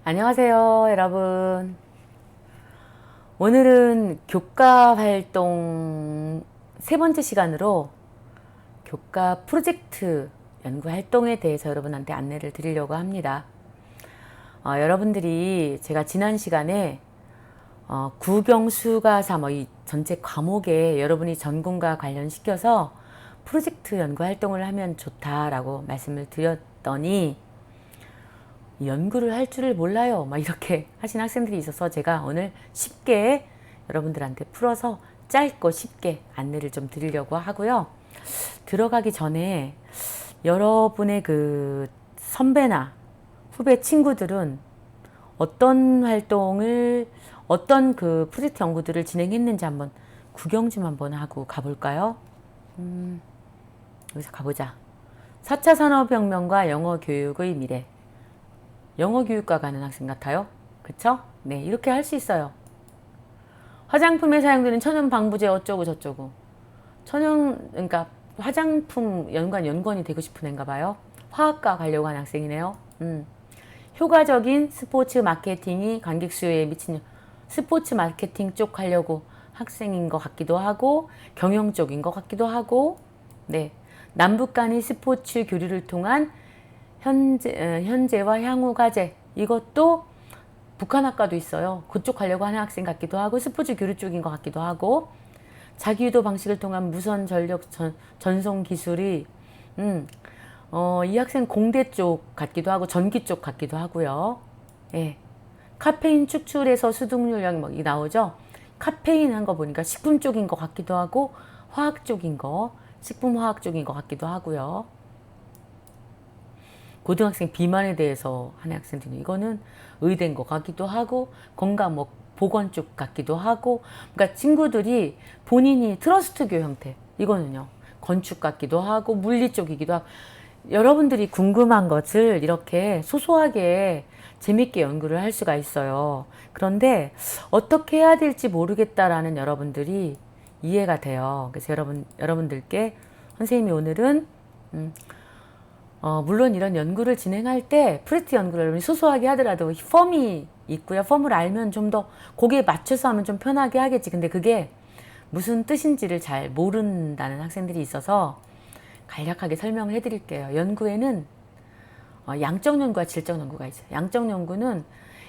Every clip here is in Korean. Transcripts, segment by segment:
안녕하세요, 여러분. 오늘은 교과 활동 세 번째 시간으로 교과 프로젝트 연구 활동에 대해서 여러분한테 안내를 드리려고 합니다. 여러분들이 제가 지난 시간에 국영수가사 이 전체 과목에 여러분이 전공과 관련시켜서 프로젝트 연구 활동을 하면 좋다라고 말씀을 드렸더니 연구를 할 줄을 몰라요 이렇게 하신 학생들이 있어서 제가 오늘 쉽게 여러분들한테 풀어서 짧고 쉽게 안내를 좀 드리려고 하고요. 들어가기 전에 여러분의 그 선배나 후배 친구들은 어떤 활동을 어떤 그 프로젝트 연구들을 진행했는지 한번 구경 좀 한번 하고 가볼까요? 여기서 가보자. 4차 산업혁명과 영어 교육의 미래. 영어 교육과 가는 학생 같아요. 그쵸? 네, 이렇게 할 수 있어요. 화장품에 사용되는 천연 방부제 어쩌고 저쩌고. 그러니까 화장품 연구원이 되고 싶은 애인가 봐요. 화학과 가려고 하는 학생이네요. 효과적인 스포츠 마케팅이 관객 수요에 미치는 스포츠 마케팅 쪽 하려고 학생인 것 같기도 하고 경영 쪽인 것 같기도 하고 네, 남북 간의 스포츠 교류를 통한 현재와 향후 과제 이것도 북한학과도 있어요. 그쪽 가려고 하는 학생 같기도 하고 스포츠 교류 쪽인 것 같기도 하고 자기유도 방식을 통한 무선 전력 전송 기술이 이 학생 공대 쪽 같기도 하고 전기 쪽 같기도 하고요. 예. 카페인 축출에서 수독률량 이 나오죠. 카페인 한 거 보니까 식품 쪽인 것 같기도 하고 화학 쪽인 거 식품 화학 쪽인 것 같기도 하고요. 고등학생 비만에 대해서 하는 학생들은 이거는 의대인 것 같기도 하고 건강 보건 쪽 같기도 하고 그러니까 친구들이 본인이 트러스트교 형태 이거는요 건축 같기도 하고 물리 쪽이기도 하고 여러분들이 궁금한 것을 이렇게 소소하게 재밌게 연구를 할 수가 있어요. 그런데 어떻게 해야 될지 모르겠다라는 여러분들이 이해가 돼요. 그래서 여러분들께 선생님이 오늘은 물론 이런 연구를 진행할 때 프로젝트 연구를 소소하게 하더라도 펌이 있고요. 펌을 알면 좀 더 거기에 맞춰서 하면 좀 편하게 하겠지. 근데 그게 무슨 뜻인지를 잘 모른다는 학생들이 있어서 간략하게 설명을 해드릴게요. 연구에는 양적 연구와 질적 연구가 있어요. 양적 연구는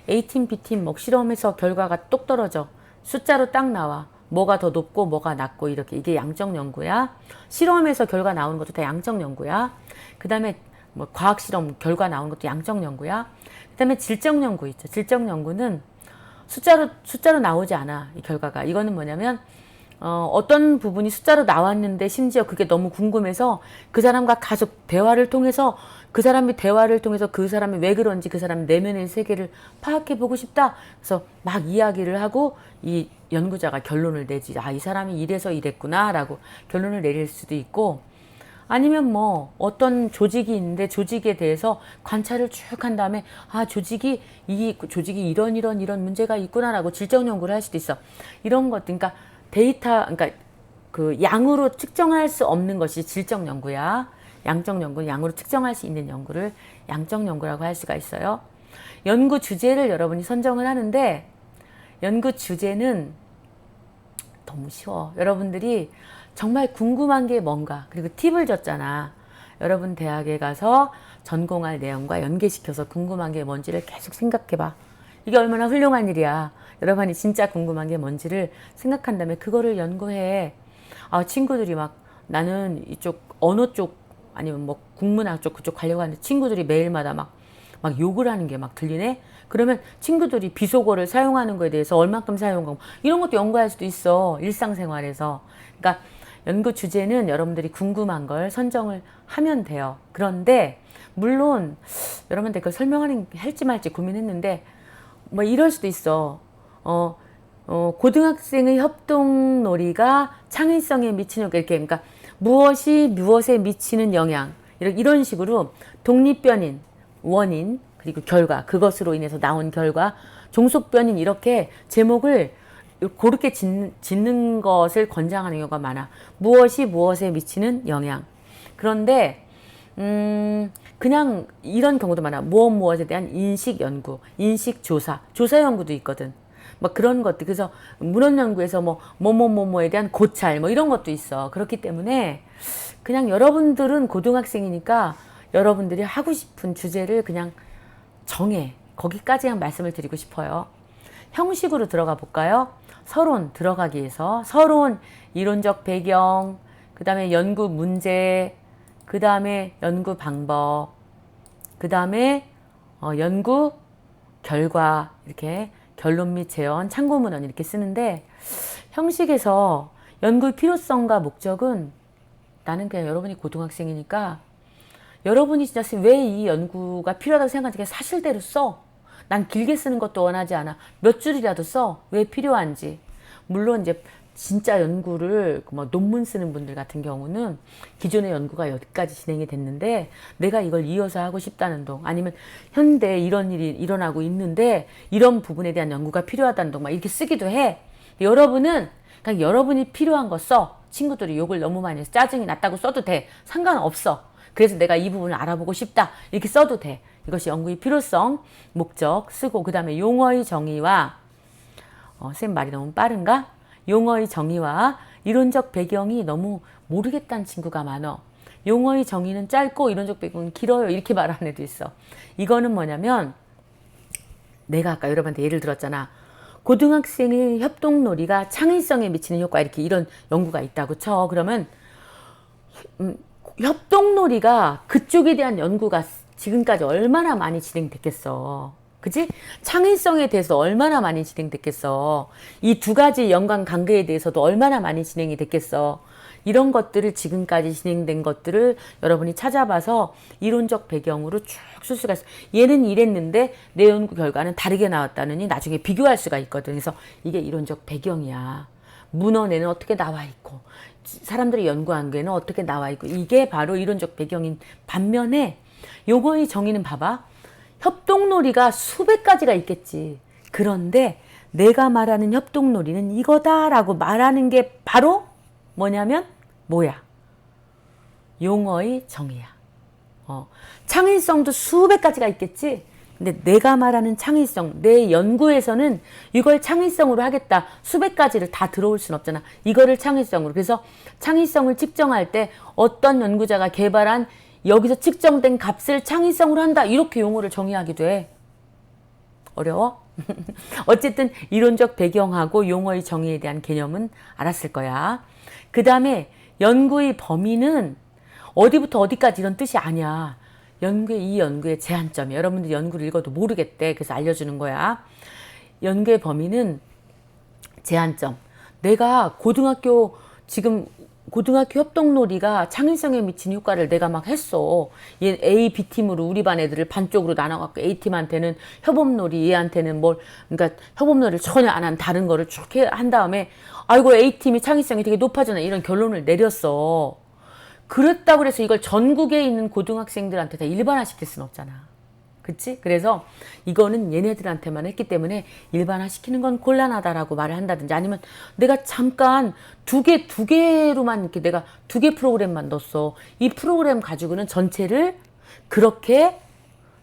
A팀, B팀 실험에서 결과가 똑 떨어져. 숫자로 딱 나와. 뭐가 더 높고 뭐가 낮고 이렇게 이게 양적 연구야. 실험에서 결과 나오는 것도 다 양적 연구야. 그 다음에 과학 실험 결과 나오는 것도 양적 연구야. 그 다음에 질적 연구 있죠. 질적 연구는 숫자로 나오지 않아. 이 결과가. 이거는 뭐냐면 어떤 부분이 숫자로 나왔는데 심지어 그게 너무 궁금해서 그 사람과 가족 대화를 통해서 그 사람이 대화를 통해서 그 사람이 왜 그런지 그 사람 내면의 세계를 파악해 보고 싶다. 그래서 막 이야기를 하고 이 연구자가 결론을 내지. 이 사람이 이래서 이랬구나 라고 결론을 내릴 수도 있고 아니면 어떤 조직이 있는데 조직에 대해서 관찰을 쭉 한 다음에 이 조직이 이런 문제가 있구나라고 질적 연구를 할 수도 있어. 이런 것 그러니까 그러니까 그 양으로 측정할 수 없는 것이 질적 연구야. 양적 연구는 양으로 측정할 수 있는 연구를 양적 연구라고 할 수가 있어요. 연구 주제를 여러분이 선정을 하는데 연구 주제는 너무 쉬워. 여러분들이 정말 궁금한 게 뭔가 그리고 팁을 줬잖아. 여러분 대학에 가서 전공할 내용과 연계시켜서 궁금한 게 뭔지를 계속 생각해봐. 이게 얼마나 훌륭한 일이야. 여러분이 진짜 궁금한 게 뭔지를 생각한 다음에 그거를 연구해. 친구들이 나는 이쪽 언어 쪽 아니면 국문학 쪽 그쪽 가려고 하는데 친구들이 매일마다 막 욕을 하는 게 들리네? 그러면 친구들이 비속어를 사용하는 거에 대해서 얼만큼 사용하고 이런 것도 연구할 수도 있어. 일상생활에서. 그러니까 연구 주제는 여러분들이 궁금한 걸 선정을 하면 돼요. 그런데 물론 여러분들 그걸 할지 말지 고민했는데 이럴 수도 있어. 고등학생의 협동놀이가 창의성에 미치는 그러니까 무엇이 무엇에 미치는 영향 이런 식으로 독립변인, 원인 그리고 결과 그것으로 인해서 나온 결과 종속변인 이렇게 제목을 그렇게 짓는 것을 권장하는 경우가 많아. 무엇이 무엇에 미치는 영향. 그런데 그 그냥 이런 경우도 많아. 무엇에 대한 인식 연구, 인식 조사, 조사 연구도 있거든. 막 그런 것들. 그래서 문헌 연구에서 뭐뭐뭐뭐에 대한 고찰 뭐 이런 것도 있어. 그렇기 때문에 그냥 여러분들은 고등학생이니까 여러분들이 하고 싶은 주제를 그냥 정해. 거기까지 그냥 말씀을 드리고 싶어요. 형식으로 들어가 볼까요? 서론 들어가기 위해서 서론, 이론적 배경, 그 다음에 연구 문제, 그 다음에 연구 방법, 그 다음에 연구 결과, 이렇게 결론 및 재원, 참고문헌 이렇게 쓰는데, 형식에서 연구의 필요성과 목적은 나는 그냥 여러분이 고등학생이니까 여러분이 진짜 왜 이 연구가 필요하다고 생각하는지 그냥 사실대로 써. 난 길게 쓰는 것도 원하지 않아. 몇 줄이라도 써. 왜 필요한지. 물론 이제 진짜 연구를 논문 쓰는 분들 같은 경우는 기존의 연구가 여기까지 진행이 됐는데 내가 이걸 이어서 하고 싶다는 동, 아니면 현대에 이런 일이 일어나고 있는데 이런 부분에 대한 연구가 필요하다는 동 막 이렇게 쓰기도 해. 여러분은 그냥 여러분이 필요한 거 써. 친구들이 욕을 너무 많이 해서 짜증이 났다고 써도 돼. 상관없어. 그래서 내가 이 부분을 알아보고 싶다. 이렇게 써도 돼. 이것이 연구의 필요성, 목적 쓰고, 그 다음에 용어의 정의와 선생님 말이 너무 빠른가? 용어의 정의와 이론적 배경이 너무 모르겠다는 친구가 많아. 용어의 정의는 짧고 이론적 배경은 길어요. 이렇게 말하는 애도 있어. 이거는 뭐냐면 내가 아까 여러분한테 예를 들었잖아. 고등학생의 협동놀이가 창의성에 미치는 효과, 이렇게 이런 연구가 있다고 쳐. 그러면 협동놀이가 그쪽에 대한 연구가 지금까지 얼마나 많이 진행됐겠어. 그치? 창의성에 대해서 얼마나 많이 진행됐겠어. 이 두 가지 연관 관계에 대해서도 얼마나 많이 진행이 됐겠어. 이런 것들을 지금까지 진행된 것들을 여러분이 찾아봐서 이론적 배경으로 쭉 쓸 수가 있어. 얘는 이랬는데 내 연구 결과는 다르게 나왔다느니 나중에 비교할 수가 있거든. 그래서 이게 이론적 배경이야. 문헌에는 어떻게 나와 있고 사람들이 연구한 게는 어떻게 나와 있고, 이게 바로 이론적 배경인 반면에 요거의 정의는 봐봐. 협동놀이가 수백 가지가 있겠지. 그런데 내가 말하는 협동놀이는 이거다라고 말하는 게 바로 뭐냐면 뭐야? 용어의 정의야. 창의성도 수백 가지가 있겠지. 근데 내가 말하는 창의성, 내 연구에서는 이걸 창의성으로 하겠다. 수백 가지를 다 들어올 순 없잖아. 이거를 창의성으로. 그래서 창의성을 측정할 때 어떤 연구자가 개발한 여기서 측정된 값을 창의성으로 한다. 이렇게 용어를 정의하기도 해. 어려워? 어쨌든 이론적 배경하고 용어의 정의에 대한 개념은 알았을 거야. 그 다음에 연구의 범위는 어디부터 어디까지 이런 뜻이 아니야. 이 연구의 제한점이, 여러분들 연구를 읽어도 모르겠대. 그래서 알려주는 거야. 연구의 범위는 제한점. 내가 지금 고등학교 협동놀이가 창의성에 미친 효과를 내가 막 했어. 얘 A, B팀으로 우리 반 애들을 반쪽으로 나눠갖고 A팀한테는 협업놀이, 얘한테는 그러니까 협업놀이를 전혀 안 한 다른 거를 쭉 한 다음에 아이고 A팀이 창의성이 되게 높아졌네. 이런 결론을 내렸어. 그랬다고 그래서 이걸 전국에 있는 고등학생들한테 다 일반화시킬 수는 없잖아. 그치? 그래서 이거는 얘네들한테만 했기 때문에 일반화시키는 건 곤란하다라고 말을 한다든지, 아니면 내가 잠깐 두 개로만 이렇게 내가 2개 프로그램만 넣었어. 이 프로그램 가지고는 전체를 그렇게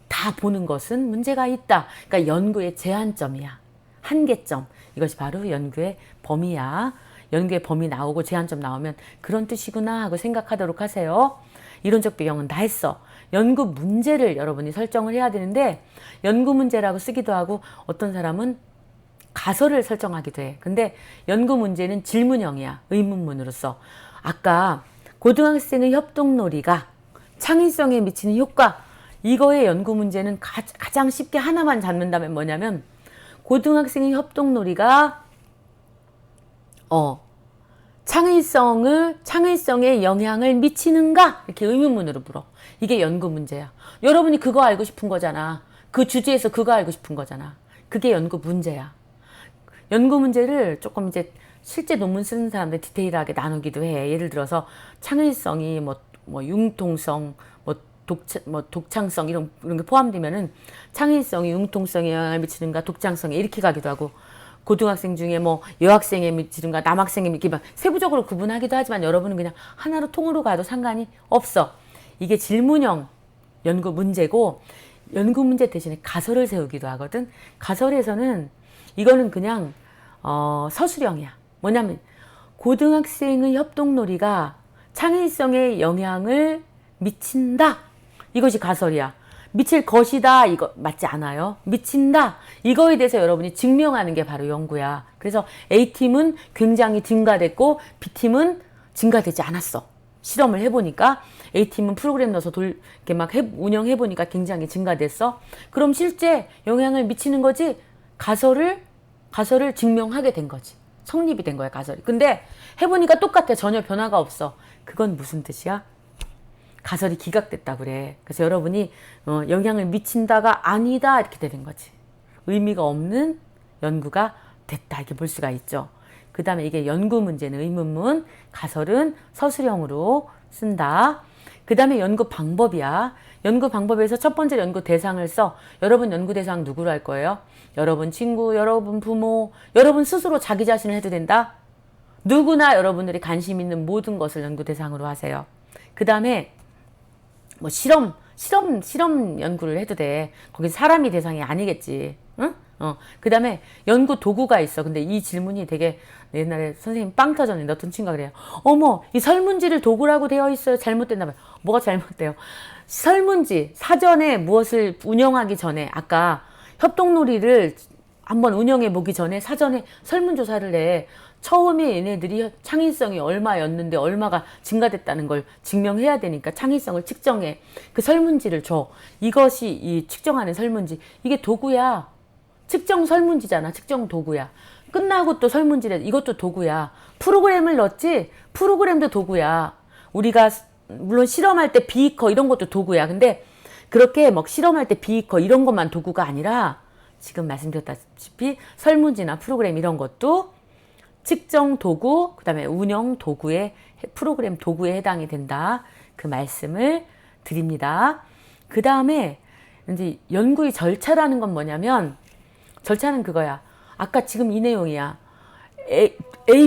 다 보는 것은 문제가 있다. 그러니까 연구의 제한점이야. 한계점. 이것이 바로 연구의 범위야. 연구의 범위 나오고 제한점 나오면 그런 뜻이구나 하고 생각하도록 하세요. 이론적 배경은 다 했어. 연구 문제를 여러분이 설정을 해야 되는데, 연구 문제라고 쓰기도 하고 어떤 사람은 가설을 설정하기도 해. 근데 연구 문제는 질문형이야. 의문문으로 써. 아까 고등학생의 협동놀이가 창의성에 미치는 효과, 이거의 연구 문제는 가장 쉽게 하나만 잡는다면 뭐냐면, 고등학생의 협동놀이가 창의성에 영향을 미치는가? 이렇게 의문문으로 물어. 이게 연구 문제야. 여러분이 그거 알고 싶은 거잖아. 그 주제에서 그거 알고 싶은 거잖아. 그게 연구 문제야. 연구 문제를 조금 이제 실제 논문 쓰는 사람들 디테일하게 나누기도 해. 예를 들어서 창의성이 융통성, 독창성 이런 게 포함되면은 창의성이 융통성에 영향을 미치는가, 독창성에 이렇게 가기도 하고, 고등학생 중에 여학생에 미치는가, 남학생에 이렇게 막 세부적으로 구분하기도 하지만 여러분은 그냥 하나로 통으로 가도 상관이 없어. 이게 질문형 연구 문제고, 연구 문제 대신에 가설을 세우기도 하거든. 가설에서는 이거는 그냥 서술형이야. 뭐냐면 고등학생의 협동놀이가 창의성에 영향을 미친다. 이것이 가설이야. 미칠 것이다. 이거 맞지 않아요? 미친다. 이거에 대해서 여러분이 증명하는 게 바로 연구야. 그래서 A팀은 굉장히 증가됐고 B팀은 증가되지 않았어. 실험을 해보니까 A팀은 프로그램 넣어서 이렇게 막 운영해보니까 굉장히 증가됐어. 그럼 실제 영향을 미치는 거지. 가설을 증명하게 된 거지. 성립이 된 거야, 가설이. 근데 해보니까 똑같아. 전혀 변화가 없어. 그건 무슨 뜻이야? 가설이 기각됐다 그래. 그래서 여러분이 영향을 미친다가 아니다 이렇게 되는 거지. 의미가 없는 연구가 됐다 이렇게 볼 수가 있죠. 그 다음에 이게 연구 문제는 의문문, 가설은 서술형으로 쓴다. 그 다음에 연구 방법이야. 연구 방법에서 첫 번째 연구 대상을 써. 여러분 연구 대상 누구로 할 거예요? 여러분 친구, 여러분 부모, 여러분 스스로 자기 자신을 해도 된다. 누구나 여러분들이 관심 있는 모든 것을 연구 대상으로 하세요. 그 다음에 뭐 실험 연구를 해도 돼. 거기 사람이 대상이 아니겠지. 응? 그 다음에 연구 도구가 있어. 근데 이 질문이 되게 옛날에 선생님 빵 터졌는데 어떤 친구가 그래요. 어머, 이 설문지를 도구라고 되어 있어요. 잘못됐나 봐요. 뭐가 잘못돼요? 설문지, 사전에 무엇을 운영하기 전에, 아까 협동놀이를 한번 운영해 보기 전에 사전에 설문조사를 해. 처음에 얘네들이 창의성이 얼마였는데 얼마가 증가됐다는 걸 증명해야 되니까 창의성을 측정해. 그 설문지를 줘. 이것이 이 측정하는 설문지. 이게 도구야. 측정 설문지잖아. 측정 도구야. 끝나고 또 설문지래. 이것도 도구야. 프로그램을 넣었지? 프로그램도 도구야. 우리가 물론 실험할 때 비이커 이런 것도 도구야. 근데 그렇게 막 실험할 때 비이커 이런 것만 도구가 아니라 지금 말씀드렸다시피 설문지나 프로그램 이런 것도 측정 도구, 그 다음에 운영 도구에, 프로그램 도구에 해당이 된다. 그 말씀을 드립니다. 그 다음에 이제 연구의 절차라는 건 뭐냐면, 절차는 그거야. 아까 지금 이 내용이야. A,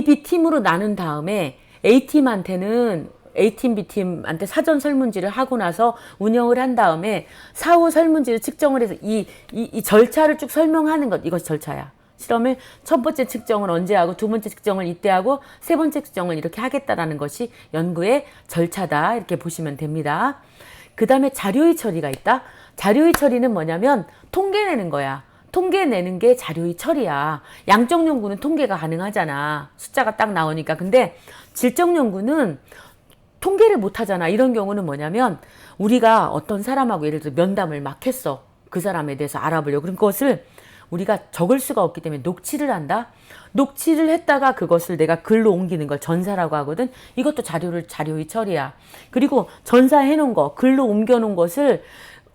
B팀으로 나눈 다음에 A팀한테는 A팀, B팀한테 사전 설문지를 하고 나서 운영을 한 다음에 사후 설문지를 측정을 해서 이 절차를 쭉 설명하는 것. 이것이 절차야. 실험을 첫 번째 측정을 언제 하고 두 번째 측정을 이때 하고 세 번째 측정을 이렇게 하겠다라는 것이 연구의 절차다. 이렇게 보시면 됩니다. 그 다음에 자료의 처리가 있다. 자료의 처리는 뭐냐면 통계 내는 거야. 통계 내는 게 자료의 처리야. 양적 연구는 통계가 가능하잖아. 숫자가 딱 나오니까. 근데 질적 연구는 통계를 못 하잖아. 이런 경우는 뭐냐면 우리가 어떤 사람하고 예를 들어 면담을 막 했어. 그 사람에 대해서 알아보려고. 그런 것을 우리가 적을 수가 없기 때문에 녹취를 한다. 녹취를 했다가 그것을 내가 글로 옮기는 걸 전사라고 하거든. 이것도 자료의 처리야. 그리고 전사해 놓은 거, 글로 옮겨 놓은 것을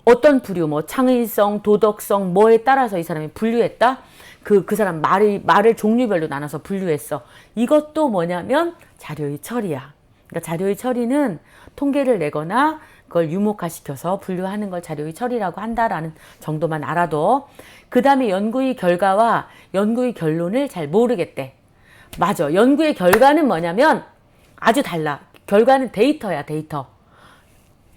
어떤 부류, 뭐 창의성, 도덕성, 뭐에 따라서 이 사람이 분류했다. 그 사람 말을 종류별로 나눠서 분류했어. 이것도 뭐냐면 자료의 처리야. 그러니까 자료의 처리는 통계를 내거나 그걸 유목화시켜서 분류하는 걸 자료의 처리라고 한다라는 정도만 알아도. 그 다음에 연구의 결과와 연구의 결론을 잘 모르겠대. 맞아. 연구의 결과는 뭐냐면 아주 달라. 결과는 데이터야, 데이터.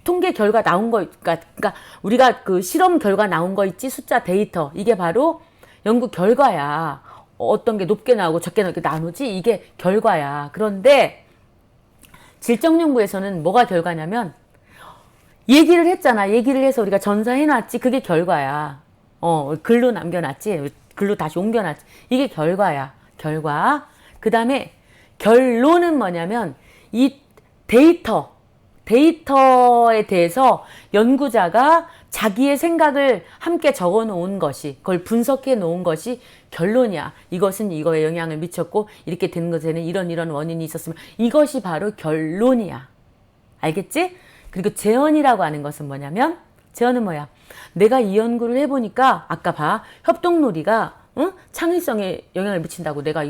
통계 결과 나온 거, 그러니까 우리가 그 실험 결과 나온 거 있지? 숫자 데이터. 이게 바로 연구 결과야. 어떤 게 높게 나오고 적게 나누지? 이게 결과야. 그런데 질적 연구에서는 뭐가 결과냐면 얘기를 했잖아. 얘기를 해서 우리가 전사해놨지. 그게 결과야. 글로 남겨놨지. 글로 다시 옮겨놨지. 이게 결과야. 결과. 그 다음에 결론은 뭐냐면 이 데이터에 대해서 연구자가 자기의 생각을 함께 적어 놓은 것이, 그걸 분석해 놓은 것이 결론이야. 이것은 이거에 영향을 미쳤고 이렇게 된 것에는 이런 원인이 있었으면, 이것이 바로 결론이야. 알겠지? 그리고 재현이라고 하는 것은 뭐냐면, 재현은 뭐야? 내가 이 연구를 해보니까 아까 봐. 협동놀이가 창의성에 영향을 미친다고 내가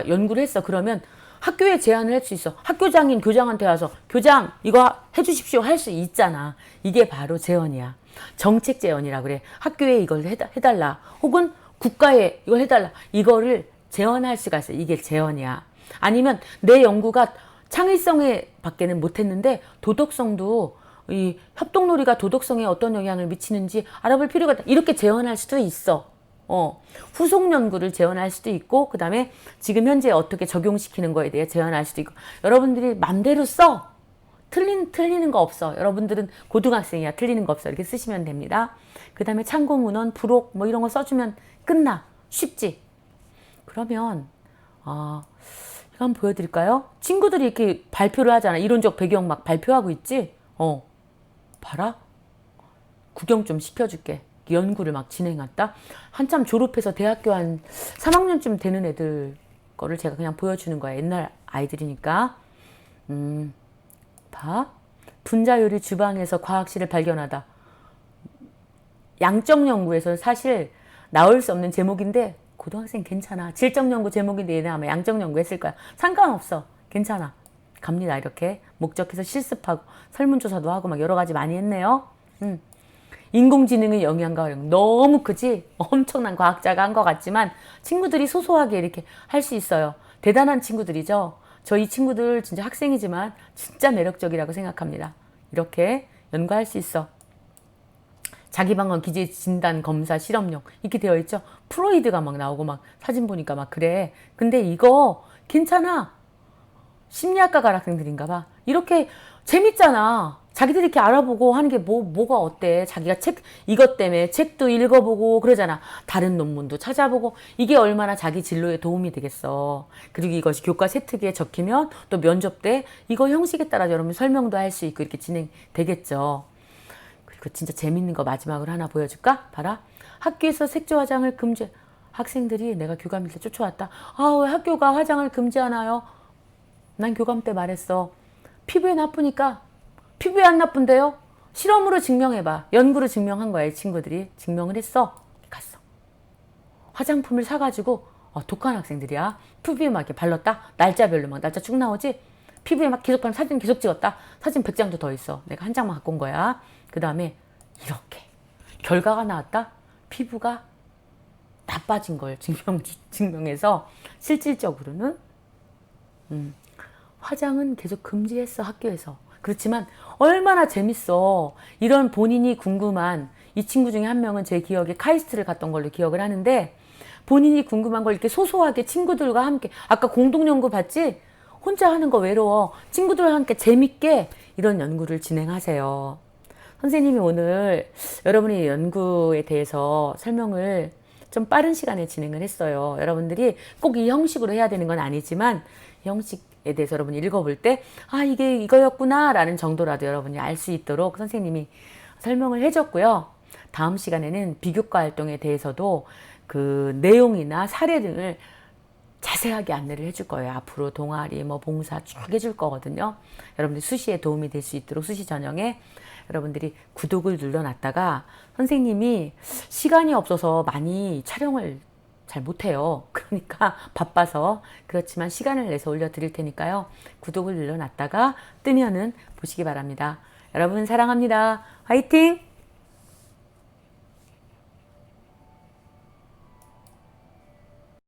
연구를 했어. 그러면 학교에 제안을 할 수 있어. 학교장인 교장한테 와서 교장 이거 해주십시오 할 수 있잖아. 이게 바로 재현이야. 정책 재현이라 그래. 학교에 이걸 해달라. 혹은 국가에 이걸 해달라. 이거를 재현할 수가 있어. 이게 재현이야. 아니면 내 연구가 창의성에 밖에는 못했는데 도덕성도 이 협동놀이가 도덕성에 어떤 영향을 미치는지 알아볼 필요가 있다. 이렇게 재현할 수도 있어. 후속 연구를 재현할 수도 있고, 그 다음에 지금 현재 어떻게 적용시키는 거에 대해 재현할 수도 있고, 여러분들이 맘대로 써. 틀리는 거 없어. 여러분들은 고등학생이야. 틀리는 거 없어. 이렇게 쓰시면 됩니다. 그 다음에 참고 문헌, 부록 뭐 이런 거 써주면 끝나. 쉽지? 그러면 이거 한번 보여드릴까요? 친구들이 이렇게 발표를 하잖아. 이론적 배경 막 발표하고 있지? 봐라. 구경 좀 시켜줄게. 연구를 막 진행했다. 한참 졸업해서 대학교 한 3학년쯤 되는 애들 거를 제가 그냥 보여주는 거야. 옛날 아이들이니까. 봐. 분자 요리 주방에서 과학실을 발견하다. 양적 연구에서는 사실 나올 수 없는 제목인데 고등학생 괜찮아. 질적 연구 제목인데 얘네 아마 양적 연구 했을 거야. 상관없어. 괜찮아. 갑니다. 이렇게 목적해서 실습하고 설문조사도 하고 막 여러 가지 많이 했네요. 인공지능의 영향과 활용 너무 크지? 엄청난 과학자가 한 것 같지만 친구들이 소소하게 이렇게 할 수 있어요. 대단한 친구들이죠. 저희 친구들 진짜 학생이지만 진짜 매력적이라고 생각합니다. 이렇게 연구할 수 있어. 자기방어 기제 진단 검사 실험용 이렇게 되어 있죠. 프로이드가 막 나오고 막 사진 보니까 막 그래. 근데 이거 괜찮아. 심리학과 학생들인가 봐. 이렇게 재밌잖아. 자기들이 이렇게 알아보고 하는 게 뭐가 어때? 자기가 이것 때문에 책도 읽어보고 그러잖아. 다른 논문도 찾아보고 이게 얼마나 자기 진로에 도움이 되겠어. 그리고 이것이 교과 세특기에 적히면 또 면접 때 이거 형식에 따라 여러분 설명도 할 수 있고 이렇게 진행되겠죠. 그리고 진짜 재밌는 거 마지막으로 하나 보여줄까? 봐라. 학교에서 색조 화장을 금지. 학생들이 내가 교감일 때 쫓아왔다. 왜 학교가 화장을 금지하나요? 난 교감 때 말했어. 피부에 나쁘니까. 피부에 안 나쁜데요? 실험으로 증명해봐. 연구로 증명한 거야. 이 친구들이. 증명을 했어. 갔어. 화장품을 사가지고 독한 학생들이야. 피부에 막 이렇게 발랐다. 날짜별로 막 날짜 쭉 나오지. 피부에 막 계속 바르면 사진 계속 찍었다. 사진 100장도 더 있어. 내가 한 장만 갖고 온 거야. 그 다음에 이렇게 결과가 나왔다. 피부가 나빠진 걸 증명해서 실질적으로는 화장은 계속 금지했어. 학교에서. 그렇지만 얼마나 재밌어. 이런 본인이 궁금한 이 친구 중에 한 명은 제 기억에 카이스트를 갔던 걸로 기억을 하는데 본인이 궁금한 걸 이렇게 소소하게 친구들과 함께 아까 공동연구 봤지? 혼자 하는 거 외로워. 친구들과 함께 재밌게 이런 연구를 진행하세요. 선생님이 오늘 여러분의 연구에 대해서 설명을 좀 빠른 시간에 진행을 했어요. 여러분들이 꼭 이 형식으로 해야 되는 건 아니지만 이 형식에 대해서 여러분이 읽어볼 때 이게 이거였구나 라는 정도라도 여러분이 알 수 있도록 선생님이 설명을 해줬고요. 다음 시간에는 비교과 활동에 대해서도 그 내용이나 사례 등을 자세하게 안내를 해줄 거예요. 앞으로 동아리, 봉사 쭉 해줄 거거든요. 여러분들 수시에 도움이 될 수 있도록 수시 전형에 여러분들이 구독을 눌러놨다가 선생님이 시간이 없어서 많이 촬영을 잘 못해요. 그러니까 바빠서 그렇지만 시간을 내서 올려드릴 테니까요. 구독을 눌러놨다가 뜨면은 보시기 바랍니다. 여러분 사랑합니다. 화이팅!